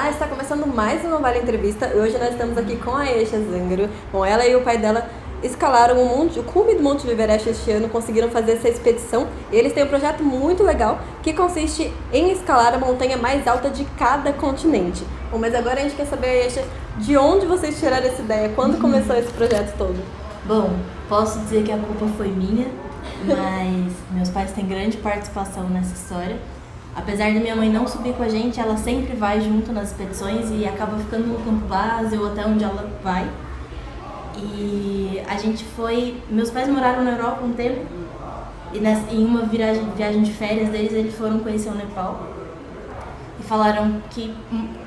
Olá, está começando mais uma Vale Entrevista. Hoje nós estamos aqui com a Ayesha Zangaro. Bom, ela e o pai dela escalaram o cume do Monte Everest este ano, conseguiram fazer essa expedição. Eles têm um projeto muito legal que consiste em escalar a montanha mais alta de cada continente. Bom, mas agora a gente quer saber, Ayesha, de onde vocês tiraram essa ideia? Quando começou esse projeto todo? Bom, posso dizer que a culpa foi minha, mas meus pais têm grande participação nessa história. Apesar de minha mãe não subir com a gente, ela sempre vai junto nas expedições e acaba ficando no campo base ou até onde ela vai. E a gente foi... Meus pais moraram na Europa um tempo e em uma viagem de férias deles, eles foram conhecer o Nepal e falaram que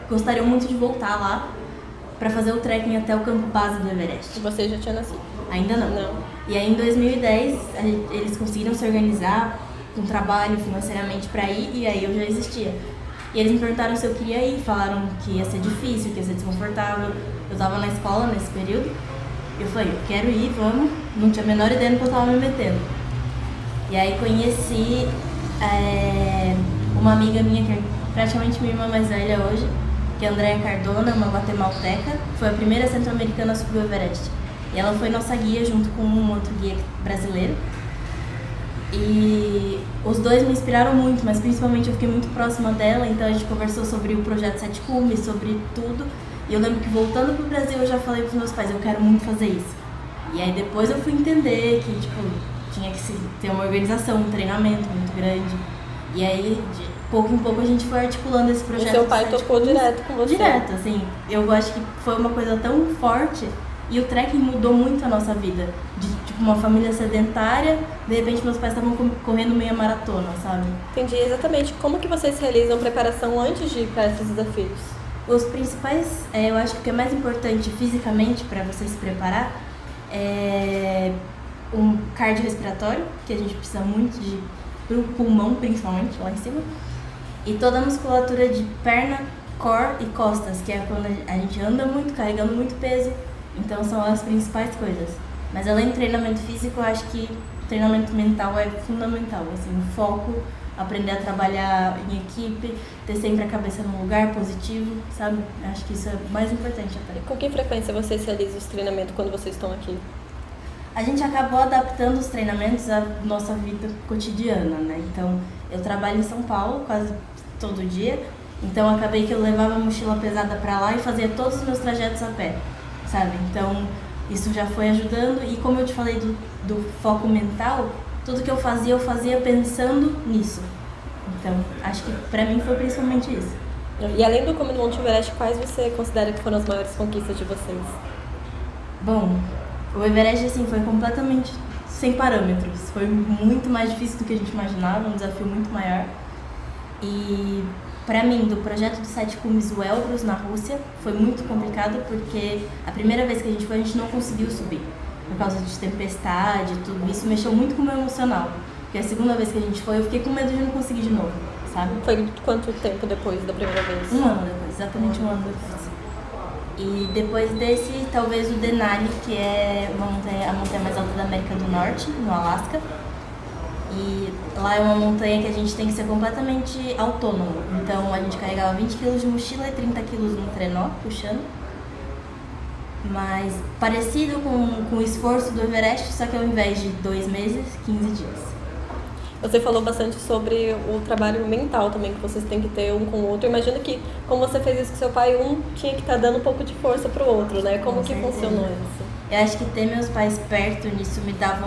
gostariam muito de voltar lá para fazer o trekking até o campo base do Everest. E você já tinha nascido? Ainda não. Não. E aí em 2010 eles conseguiram se organizar com trabalho financeiramente para ir, e aí eu já existia. E eles me perguntaram se eu queria ir, falaram que ia ser difícil, que ia ser desconfortável. Eu tava na escola nesse período, eu falei, eu quero ir, vamos. Não tinha a menor ideia no que eu tava me metendo. E aí conheci uma amiga minha, que é praticamente minha irmã mais velha hoje, que é a Andréia Cardona, uma guatemalteca. Foi a primeira centro-americana a subir o Everest. E ela foi nossa guia junto com um outro guia brasileiro. E os dois me inspiraram muito, mas principalmente eu fiquei muito próxima dela, então a gente conversou sobre o projeto Sete Cumes, sobre tudo. E eu lembro que voltando pro Brasil eu já falei pros meus pais, eu quero muito fazer isso. E aí depois eu fui entender que tinha que ter uma organização, um treinamento muito grande. E aí de pouco em pouco a gente foi articulando esse projeto. O seu pai tocou direto com você? Direto, assim. Eu acho que foi uma coisa tão forte. E o trekking mudou muito a nossa vida. De uma família sedentária, de repente meus pais estavam correndo meia maratona, sabe? Entendi, exatamente. Como que vocês realizam preparação antes de ir para esses desafios? Os principais, eu acho que o que é mais importante fisicamente para você se preparar é um cardiorrespiratório, que a gente precisa muito pro pulmão, principalmente, lá em cima. E toda a musculatura de perna, core e costas, que é quando a gente anda muito, carregando muito peso. Então são as principais coisas. Mas além do treinamento físico, eu acho que o treinamento mental é fundamental. Assim, o foco, aprender a trabalhar em equipe, ter sempre a cabeça num lugar positivo, sabe? Eu acho que isso é o mais importante até. Com que frequência vocês realizam os treinamentos quando vocês estão aqui? A gente acabou adaptando os treinamentos à nossa vida cotidiana, né? Então, eu trabalho em São Paulo quase todo dia. Então, acabei que eu levava a mochila pesada pra lá e fazia todos os meus trajetos a pé. Sabe? Então, isso já foi ajudando, e como eu te falei do foco mental, tudo que eu fazia pensando nisso. Então, acho que pra mim foi principalmente isso. E além do cume do Monte Everest, quais você considera que foram as maiores conquistas de vocês? Bom, o Everest, assim, foi completamente sem parâmetros. Foi muito mais difícil do que a gente imaginava, um desafio muito maior. E pra mim, do projeto do Sete Cumes, o Elbrus, na Rússia, foi muito complicado porque a primeira vez que a gente não conseguiu subir. Por causa de tempestade e tudo isso, mexeu muito com o meu emocional. Porque a segunda vez que a gente foi, eu fiquei com medo de não conseguir de novo, sabe? Foi quanto tempo depois da primeira vez? Um ano depois, exatamente um ano depois. E depois desse, talvez o Denali, que é a montanha mais alta da América do Norte, no Alasca. E lá é uma montanha que a gente tem que ser completamente autônomo. Então a gente carregava 20 kg de mochila e 30 kg no trenó, puxando. Mas parecido com o esforço do Everest, só que ao invés de 2 meses, 15 dias. Você falou bastante sobre o trabalho mental também, que vocês têm que ter um com o outro. Imagino que, como você fez isso com seu pai, um tinha que estar dando um pouco de força pro outro, né? Como que funcionou isso? Eu acho que ter meus pais perto nisso me dava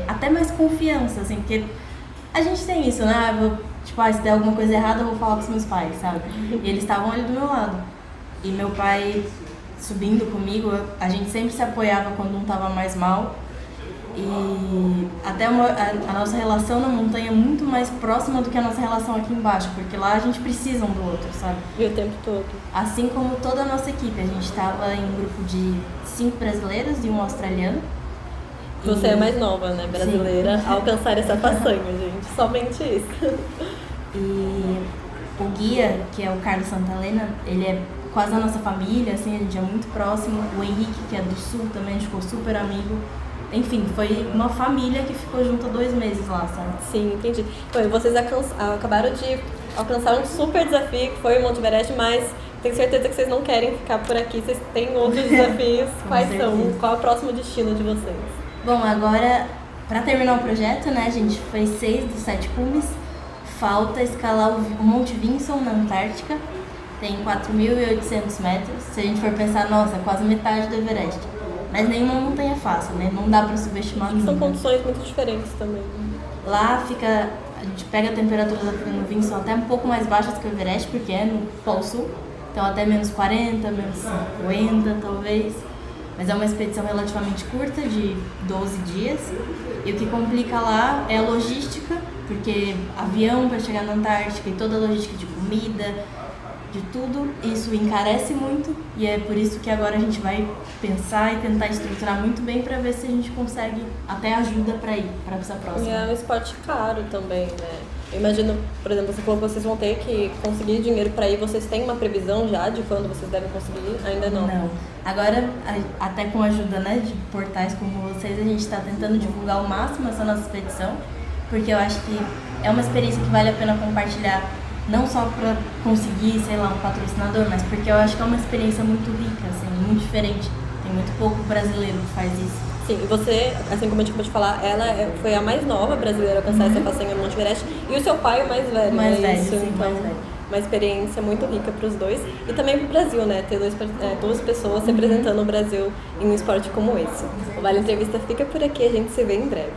até mais confiança, assim, porque a gente tem isso, né? Se der alguma coisa errada, eu vou falar pros meus pais, sabe? E eles estavam ali do meu lado. E meu pai subindo comigo, a gente sempre se apoiava quando um tava mais mal. E até a nossa relação na montanha é muito mais próxima do que a nossa relação aqui embaixo, porque lá a gente precisa um do outro, sabe? E o tempo todo. Assim como toda a nossa equipe, a gente estava em um grupo de 5 brasileiros e um australiano. Você é mais nova, né, brasileira, a alcançar essa façanha, gente. Somente isso. E o guia, que é o Carlos Santalena, ele é quase a nossa família, assim, a gente é muito próximo. O Henrique, que é do Sul, também a gente ficou super amigo. Enfim, foi uma família que ficou junto há 2 meses lá, sabe? Sim, entendi. Então, vocês acabaram de alcançar um super desafio que foi o Monte Everest, mas tenho certeza que vocês não querem ficar por aqui, vocês têm outros desafios. Quais são? Qual é o próximo destino de vocês? Bom, agora, para terminar o projeto, né, a gente fez 6 dos 7 cumes. Falta escalar o Monte Vinson na Antártica. Tem 4.800 metros. Se a gente for pensar, nossa, quase metade do Everest. Mas nenhuma montanha é fácil, né? Não dá para subestimar nunca. São condições muito diferentes também. Lá fica, a gente pega temperaturas no Vinson até um pouco mais baixas que o Everest, porque é no Polo Sul. Então até menos 40, menos 50 talvez. Mas é uma expedição relativamente curta, de 12 dias. E o que complica lá é a logística, porque avião para chegar na Antártica e toda a logística de comida, de tudo, isso encarece muito. E é por isso que agora a gente vai pensar e tentar estruturar muito bem para ver se a gente consegue até ajuda para ir para essa próxima. E é um esporte caro também, né? Eu imagino, por exemplo, você falou que vocês vão ter que conseguir dinheiro para ir. Vocês têm uma previsão já de quando vocês devem conseguir? Ainda não? Não. Agora, até com a ajuda, né, de portais como vocês, a gente está tentando divulgar ao máximo essa nossa expedição, porque eu acho que é uma experiência que vale a pena compartilhar, não só para conseguir, sei lá, um patrocinador, mas porque eu acho que é uma experiência muito rica, assim, muito diferente. Tem muito pouco brasileiro que faz isso. Sim, e você, assim como a gente acabou de falar, ela foi a mais nova brasileira a alcançar essa façanha no Monte Everest, e o seu pai o mais velho, Mais né? velho, Isso, sim, então, mais velho. uma experiência muito rica para os dois, e também para o Brasil, né? Ter duas pessoas representando o Brasil em um esporte como esse. O Vale Entrevista fica por aqui, a gente se vê em breve.